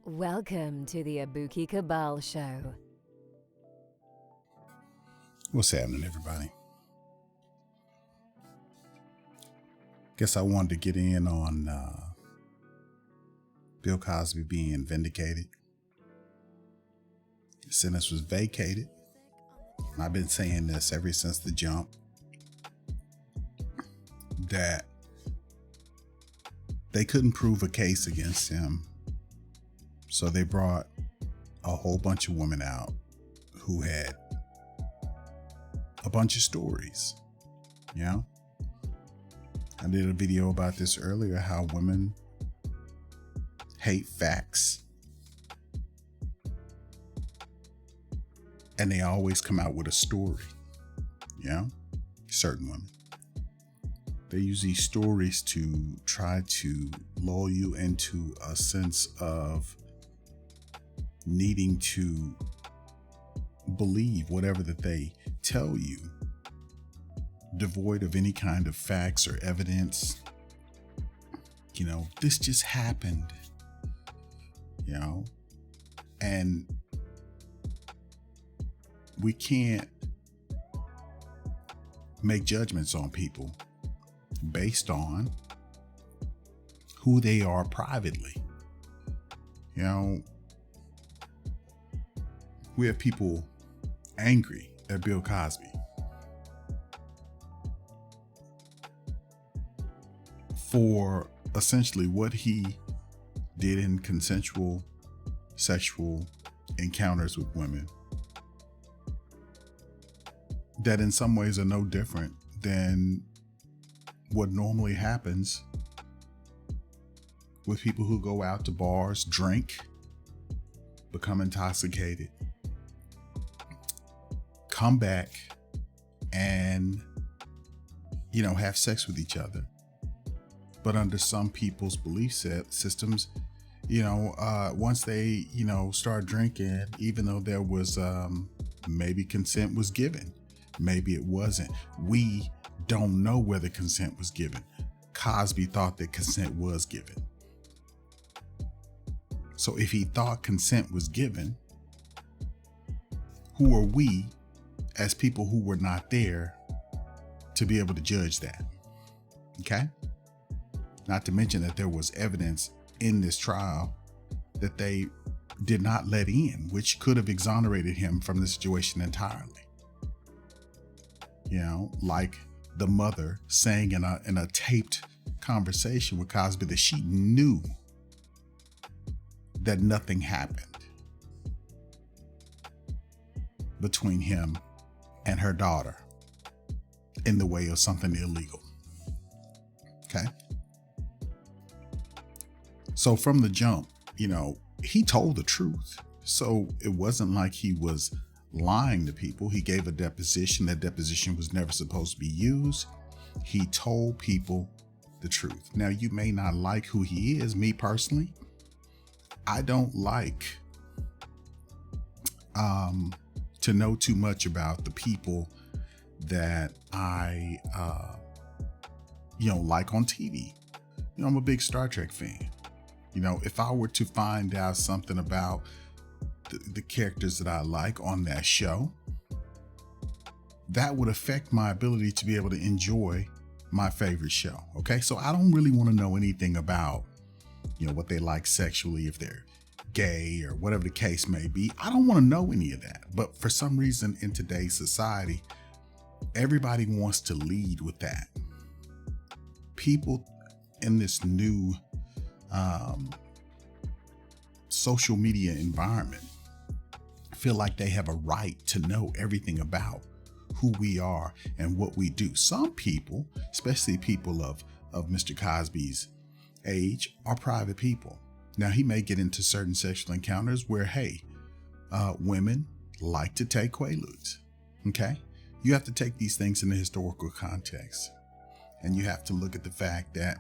Welcome to the Abuki Cabal Show. What's happening, everybody? Guess I wanted to get in on Bill Cosby being vindicated. His sentence was vacated. And I've been saying this ever since the jump, that they couldn't prove a case against him. So they brought a whole bunch of women out who had a bunch of stories. You know, I did a video about this earlier, how women hate facts. And they always come out with a story. You know, certain women. They use these stories to try to lull you into a sense of needing to believe whatever that they tell you, devoid of any kind of facts or evidence. You know, this just happened, you know, and we can't make judgments on people based on who they are privately. You know, we have people angry at Bill Cosby for essentially what he did in consensual sexual encounters with women that in some ways are no different than what normally happens with people who go out to bars, drink, become intoxicated, come back and, you know, have sex with each other. But under some people's belief systems, you know, once they, you know, start drinking, even though there was maybe consent was given, maybe it wasn't. We don't know whether consent was given. Cosby thought that consent was given. So if he thought consent was given, who are we as people who were not there to be able to judge that? Okay? Not to mention that there was evidence in this trial that they did not let in, which could have exonerated him from the situation entirely. You know, like the mother saying in a taped conversation with Cosby that she knew that nothing happened between him and her daughter in the way of something illegal. Okay. So from the jump, you know, he told the truth. So it wasn't like he was lying to people. He gave a deposition. That deposition was never supposed to be used. He told people the truth. Now, you may not like who he is. Me personally, I don't like to know too much about the people that I, you know, like on TV. You know, I'm a big Star Trek fan. You know, if I were to find out something about the characters that I like on that show, that would affect my ability to be able to enjoy my favorite show. Okay. So I don't really want to know anything about, you know, what they like sexually, if they're gay or whatever the case may be. I don't want to know any of that. But for some reason in today's society, everybody wants to lead with that. People in this new social media environment feel like they have a right to know everything about who we are and what we do. Some people, especially people of Mr. Cosby's age, are private people. Now, he may get into certain sexual encounters where, hey, women like to take quaaludes. Okay. You have to take these things in the historical context, and you have to look at the fact that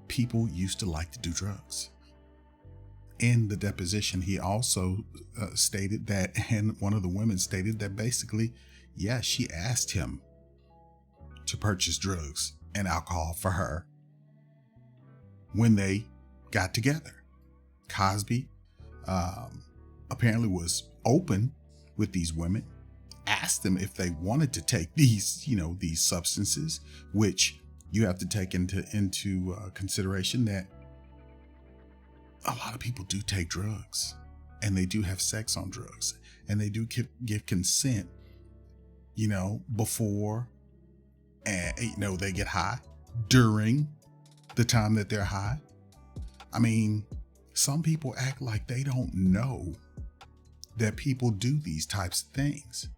people used to like to do drugs. In the deposition, he also stated that, and one of the women stated that basically, yeah, she asked him to purchase drugs and alcohol for her when they got together. Cosby apparently was open with these women, asked them if they wanted to take these substances, which you have to take into consideration that a lot of people do take drugs and they do have sex on drugs and they do give consent, before and, they get high, during the time that they're high. I mean, some people act like they don't know that people do these types of things,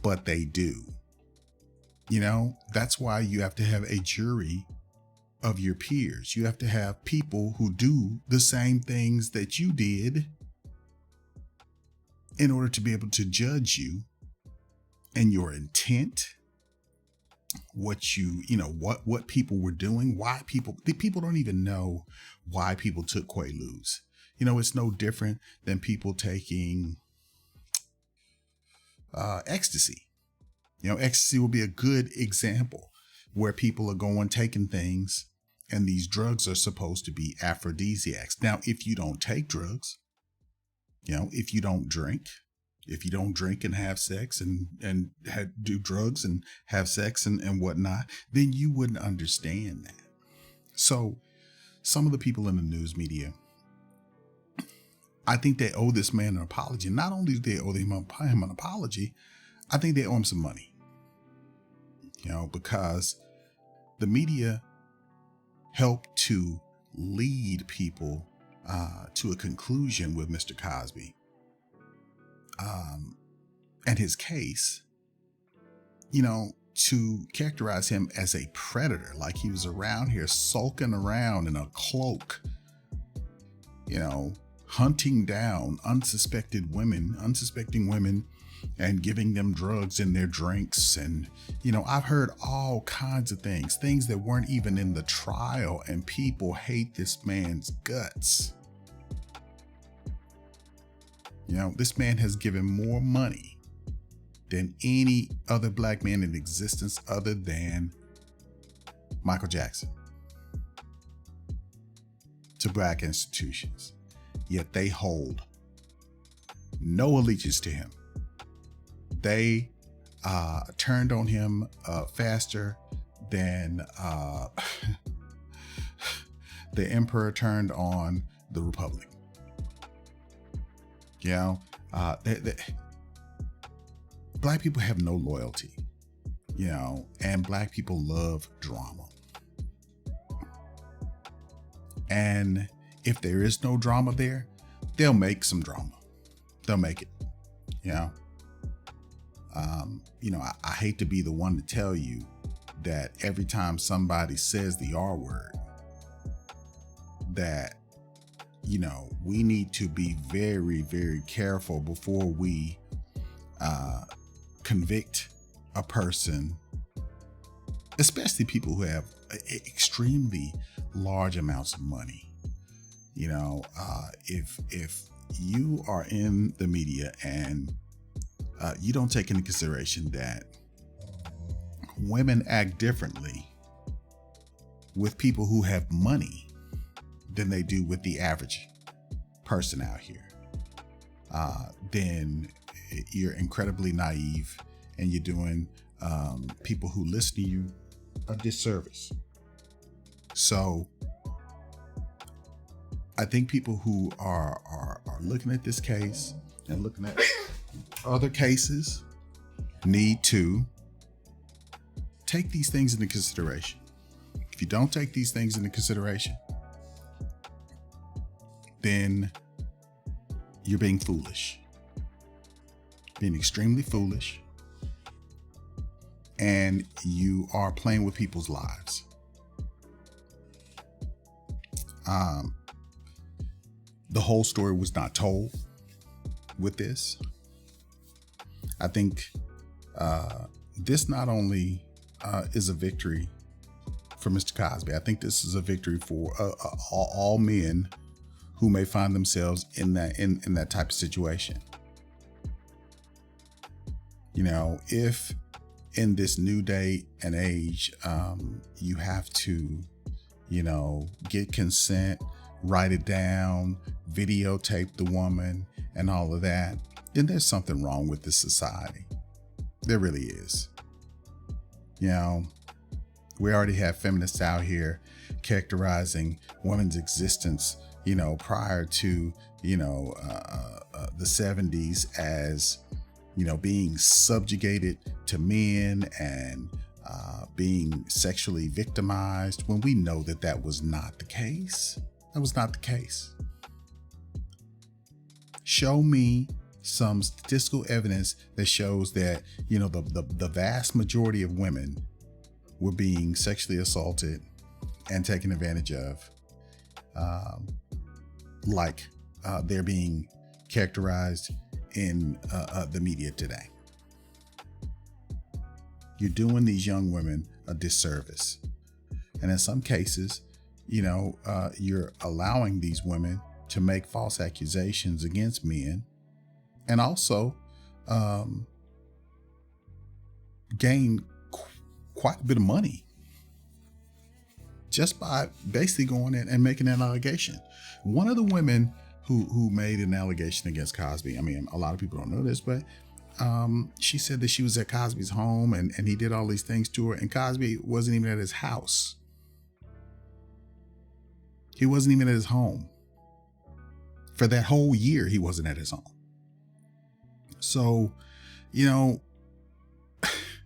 but they do. That's why you have to have a jury of your peers. You have to have people who do the same things that you did in order to be able to judge you and your intent, what people were doing, why people don't even know why people took Quaaludes. It's no different than people taking ecstasy. Ecstasy will be a good example where people are taking things, and these drugs are supposed to be aphrodisiacs. Now, if you don't take drugs, if you don't drink and have sex and do drugs and have sex and whatnot, then you wouldn't understand that. So some of the people in the news media, I think they owe this man an apology. Not only do they owe him an apology, I think they owe him some money. Because the media helped to lead people to a conclusion with Mr. Cosby and his case, to characterize him as a predator, like he was around here sulking around in a cloak, hunting down unsuspecting women and giving them drugs in their drinks. And, I've heard all kinds of things that weren't even in the trial, and people hate this man's guts. This man has given more money than any other black man in existence other than Michael Jackson to black institutions. Yet they hold no allegiance to him. They turned on him faster than the emperor turned on the republic. Black people have no loyalty, and black people love drama. And if there is no drama there, they'll make some drama. They'll make it, I hate to be the one to tell you that every time somebody says the R word, that, we need to be very, very careful before we convict a person, especially people who have extremely large amounts of money. If you are in the media and you don't take into consideration that women act differently with people who have money than they do with the average person out here, then you're incredibly naive, and you're doing people who listen to you a disservice. So I think people who are looking at this case and looking at other cases need to take these things into consideration. If you don't take these things into consideration, then you're being foolish, being extremely foolish, and you are playing with people's lives. The whole story was not told with this. I think this not only is a victory for Mr. Cosby, I think this is a victory for all men who may find themselves in that type of situation. If in this new day and age, you have to, get consent write it down, videotape the woman and all of that, then there's something wrong with this society. There really is. You know, we already have feminists out here characterizing women's existence, you know, prior to, the 70s as, being subjugated to men and being sexually victimized, when we know that that was not the case. That was not the case. Show me some statistical evidence that shows that, the vast majority of women were being sexually assaulted and taken advantage of, like they're being characterized in the media today. You're doing these young women a disservice. And in some cases, you're allowing these women to make false accusations against men and also gain quite a bit of money just by basically going in and making an allegation. One of the women who made an allegation against Cosby, I mean, a lot of people don't know this, but she said that she was at Cosby's home and he did all these things to her, and Cosby wasn't even at his house. He wasn't even at his home. For that whole year, he wasn't at his home. So,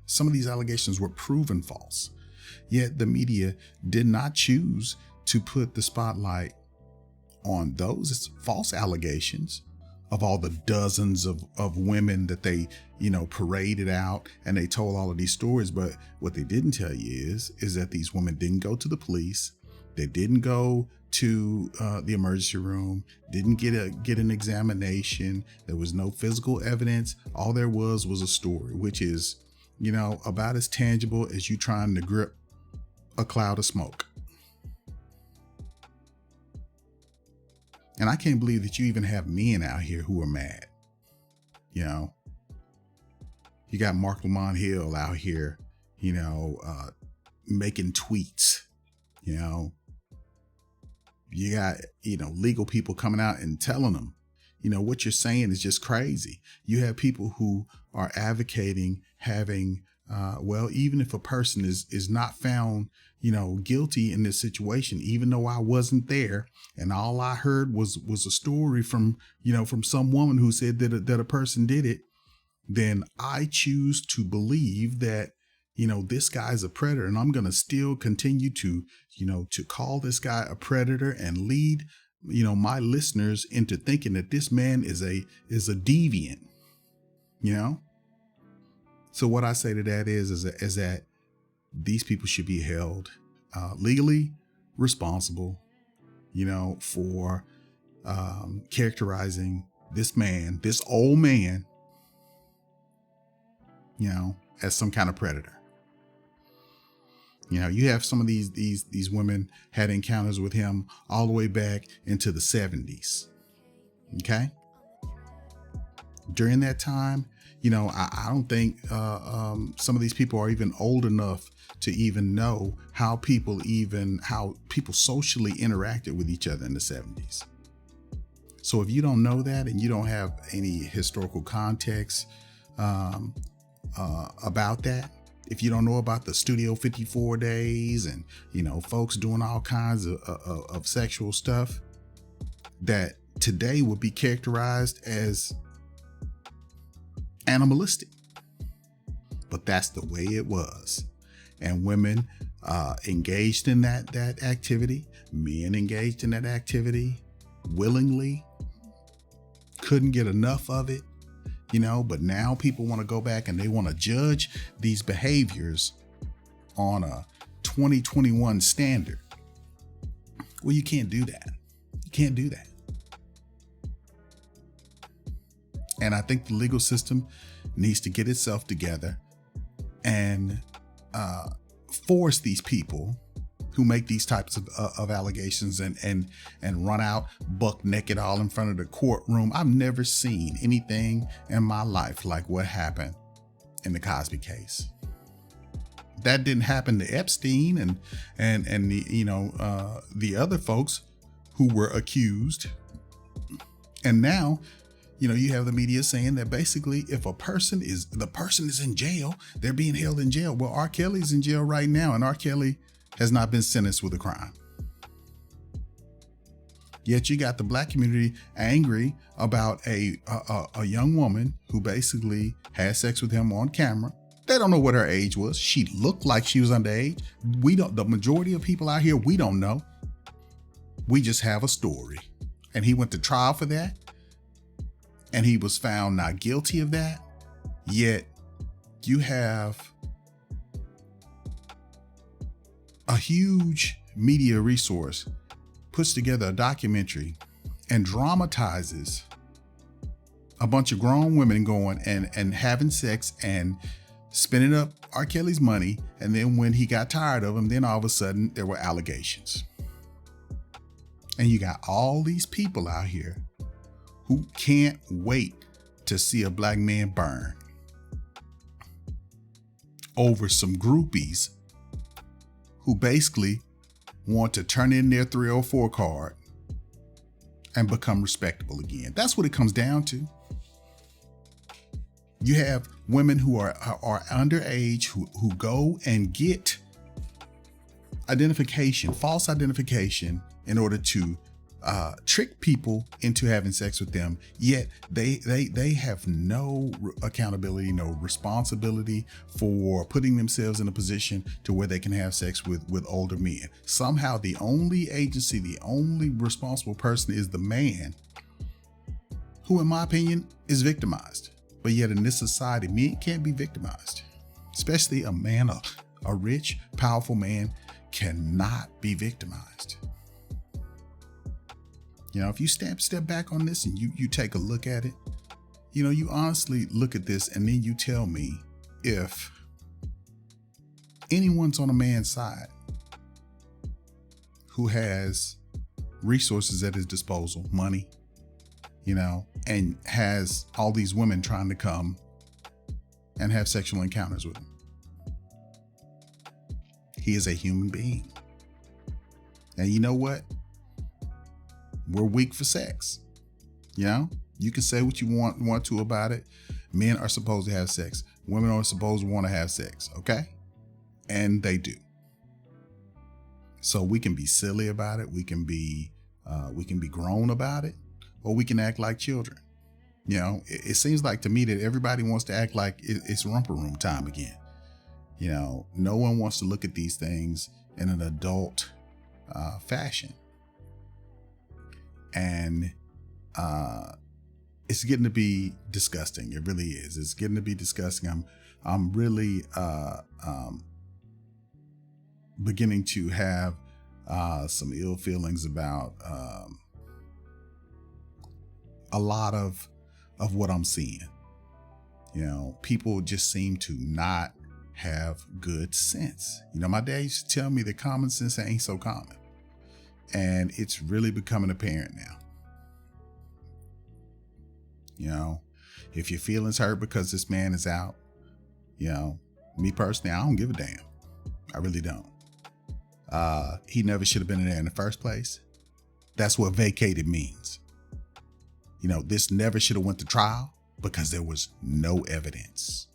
some of these allegations were proven false, yet the media did not choose to put the spotlight on those false allegations of all the dozens of women that they, paraded out, and they told all of these stories. But what they didn't tell you is that these women didn't go to the police. They didn't go to the emergency room, didn't get an examination. There was no physical evidence. All there was a story, which is, about as tangible as you trying to grip a cloud of smoke. And I can't believe that you even have men out here who are mad. You got Mark Lamont Hill out here, making tweets. You got, legal people coming out and telling them, what you're saying is just crazy. You have people who are advocating having, even if a person is not found, guilty in this situation, even though I wasn't there and all I heard was a story from some woman who said that a person did it, then I choose to believe that, this guy's a predator, and I'm going to still continue to call this guy a predator and lead, my listeners into thinking that this man is a deviant, So what I say to that is that these people should be held legally responsible, for characterizing this man, this old man, as some kind of predator. You have some of these women had encounters with him all the way back into the 70s. Okay. During that time, I don't think some of these people are even old enough to even know how people socially interacted with each other in the 70s. So if you don't know that and you don't have any historical context about that, if you don't know about the Studio 54 days and, folks doing all kinds of sexual stuff that today would be characterized as animalistic, but that's the way it was. And women engaged in that activity, men engaged in that activity willingly, couldn't get enough of it, but now people want to go back and they want to judge these behaviors on a 2021 standard. Well, you can't do that. You can't do that. And I think the legal system needs to get itself together and force these people who make these types of allegations and run out buck naked all in front of the courtroom. I've never seen anything in my life like what happened in the Cosby case. That didn't happen to Epstein and the other folks who were accused. And now, you have the media saying that basically if the person is in jail, they're being held in jail. Well, R. Kelly's in jail right now, and R. Kelly has not been sentenced with a crime. Yet you got the black community angry about a young woman who basically had sex with him on camera. They don't know what her age was. She looked like she was underage. The majority of people out here, we don't know. We just have a story. And he went to trial for that. And he was found not guilty of that. Yet you have a huge media resource puts together a documentary and dramatizes a bunch of grown women going and having sex and spending up R. Kelly's money. And then when he got tired of them, then all of a sudden there were allegations. And you got all these people out here who can't wait to see a black man burn over some groupies who basically want to turn in their 304 card and become respectable again. That's what it comes down to. You have women who are underage who go and get false identification in order to trick people into having sex with them. Yet they have no accountability, no responsibility for putting themselves in a position to where they can have sex with older men. Somehow the only agency, the only responsible person is the man, who in my opinion is victimized. But yet in this society, men can't be victimized. Especially a man, a rich, powerful man cannot be victimized. If you step back on this and you take a look at it, you honestly look at this and then you tell me if anyone's on a man's side who has resources at his disposal, money, and has all these women trying to come and have sexual encounters with him. He is a human being. And you know what? We're weak for sex. You can say what you want to about it. Men are supposed to have sex. Women are supposed to want to have sex. Okay? And they do. So we can be silly about it. We can be grown about it, or we can act like children. It seems like to me that everybody wants to act like it's romper room time again. No one wants to look at these things in an adult fashion. And it's getting to be disgusting. It really is. It's getting to be disgusting. I'm really beginning to have some ill feelings about a lot of what I'm seeing. People just seem to not have good sense. My dad used to tell me that common sense ain't so common. And it's really becoming apparent now. If your feelings hurt because this man is out, me personally, I don't give a damn. I really don't. He never should have been in there in the first place. That's what vacated means. This never should have went to trial because there was no evidence.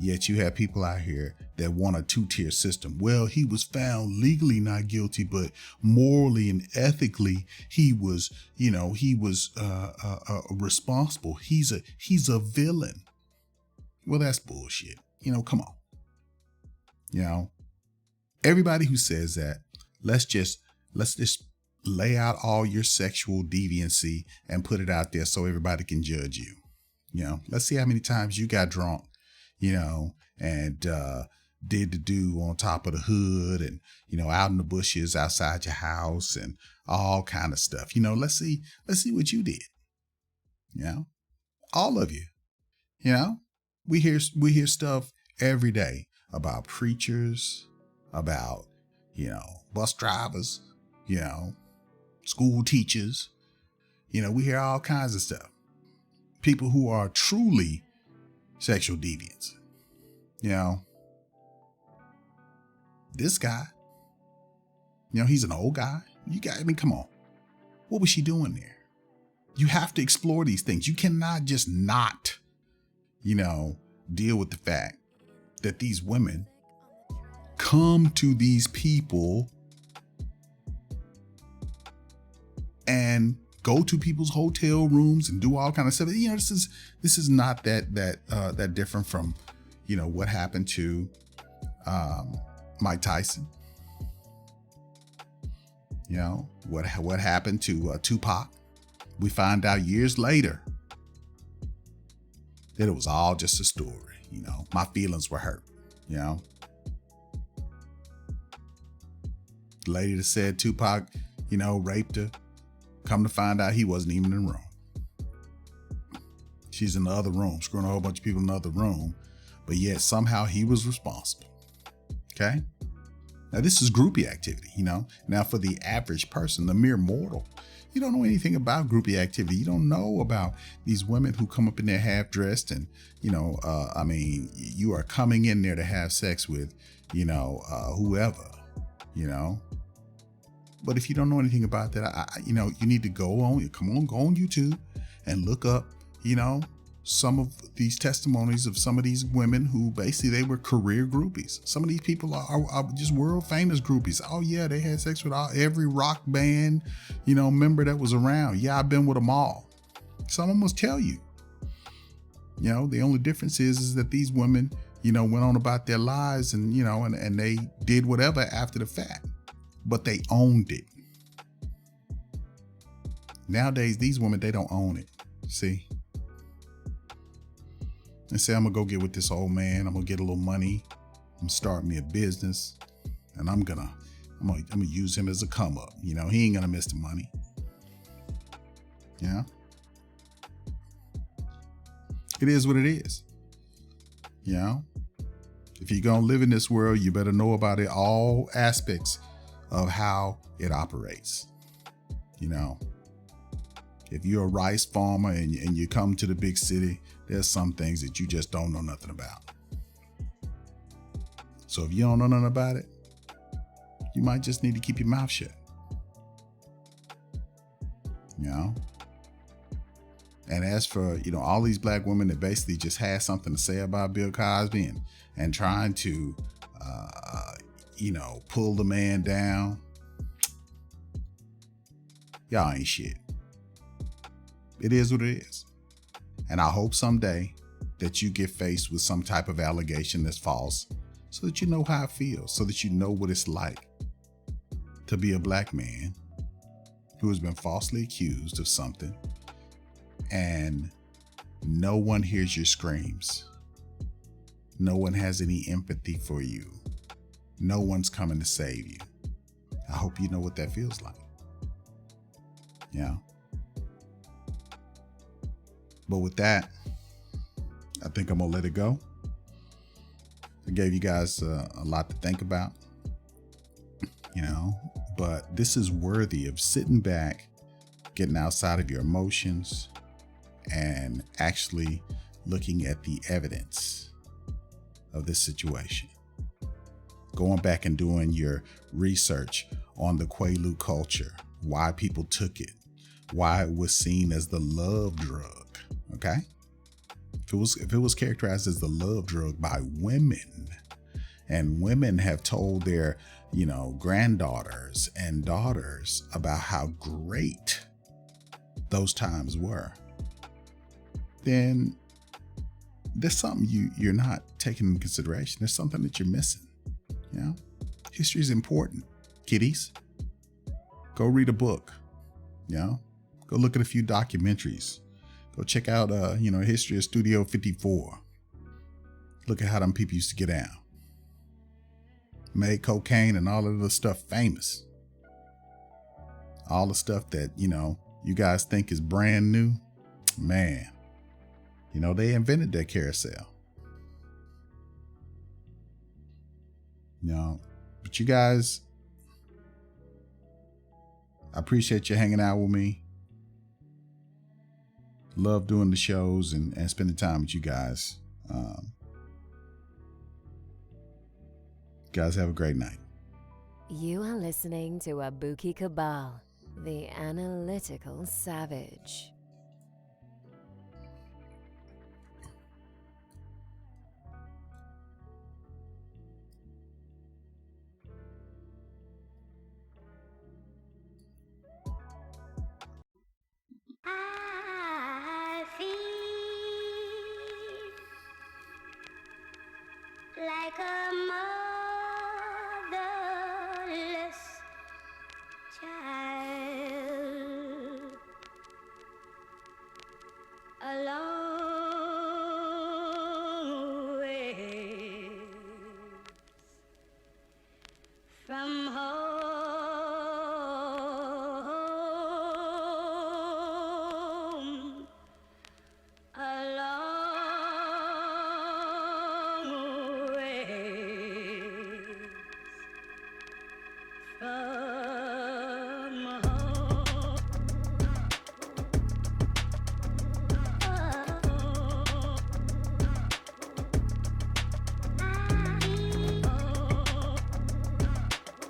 Yet you have people out here that want a two-tier system. Well, he was found legally not guilty, but morally and ethically, he was responsible. He's a villain. Well, that's bullshit. Come on. Everybody who says that, let's just lay out all your sexual deviancy and put it out there so everybody can judge you. Let's see how many times you got drunk, and did the do on top of the hood and, out in the bushes outside your house and all kind of stuff. Let's see what you did. All of you. We hear stuff every day about preachers, about, bus drivers, school teachers. We hear all kinds of stuff. People who are truly sexual deviants. This guy, he's an old guy. Come on. What was she doing there? You have to explore these things. You cannot just not, deal with the fact that these women come to these people and go to people's hotel rooms and do all kind of stuff. This is not that different from, what happened to Mike Tyson. What happened to Tupac. We find out years later that it was all just a story. My feelings were hurt. The lady that said Tupac, raped her. Come to find out he wasn't even in the room. She's in the other room, screwing a whole bunch of people in the other room, but yet somehow he was responsible. Okay? Now this is groupie activity, Now for the average person, the mere mortal, you don't know anything about groupie activity. You don't know about these women who come up in there half dressed and, you are coming in there to have sex with, whoever, But if you don't know anything about that, you need to go on YouTube and look up, some of these testimonies of some of these women who basically they were career groupies. Some of these people are just world famous groupies. Oh yeah, they had sex with every rock band, member that was around. Yeah, I've been with them all. Some of them will tell you. The only difference is that these women, went on about their lives and, and they did whatever after the fact, but they owned it. Nowadays, these women, they don't own it. See? And say, I'm gonna go get with this old man. I'm gonna get a little money. I'm gonna start me a business, and I'm gonna use him as a come up. He ain't gonna miss the money. Yeah. It is what it is. If you're gonna live in this world, you better know about it, all aspects of how it operates. If you're a rice farmer and you come to the big city, there's some things that you just don't know nothing about. So if you don't know nothing about it, you might just need to keep your mouth shut. And as for, all these black women that basically just had something to say about Bill Cosby and trying to, pull the man down, y'all ain't shit. It is what it is. And I hope someday that you get faced with some type of allegation that's false so that you know how it feels, so that you know what it's like to be a black man who has been falsely accused of something and no one hears your screams. No one has any empathy for you. No one's coming to save you. I hope you know what that feels like. Yeah. But with that, I think I'm gonna let it go. I gave you guys a lot to think about, but this is worthy of sitting back, getting outside of your emotions, and actually looking at the evidence of this situation. Going back and doing your research on the Quaalude culture, why people took it, why it was seen as the love drug. Okay. If it was characterized as the love drug by women, and women have told their, granddaughters and daughters about how great those times were, then there's something you're not taking into consideration. There's something that you're missing. History is important. Kiddies, go read a book. Go look at a few documentaries. Go check out, history of Studio 54. Look at how them people used to get down. Made cocaine and all of the stuff famous. All the stuff that, you guys think is brand new. Man, they invented that carousel. But you guys, I appreciate you hanging out with me. Love doing the shows and spending time with you guys. Guys, have a great night. You are listening to Abuki Cabal. The analytical savage. I feel like a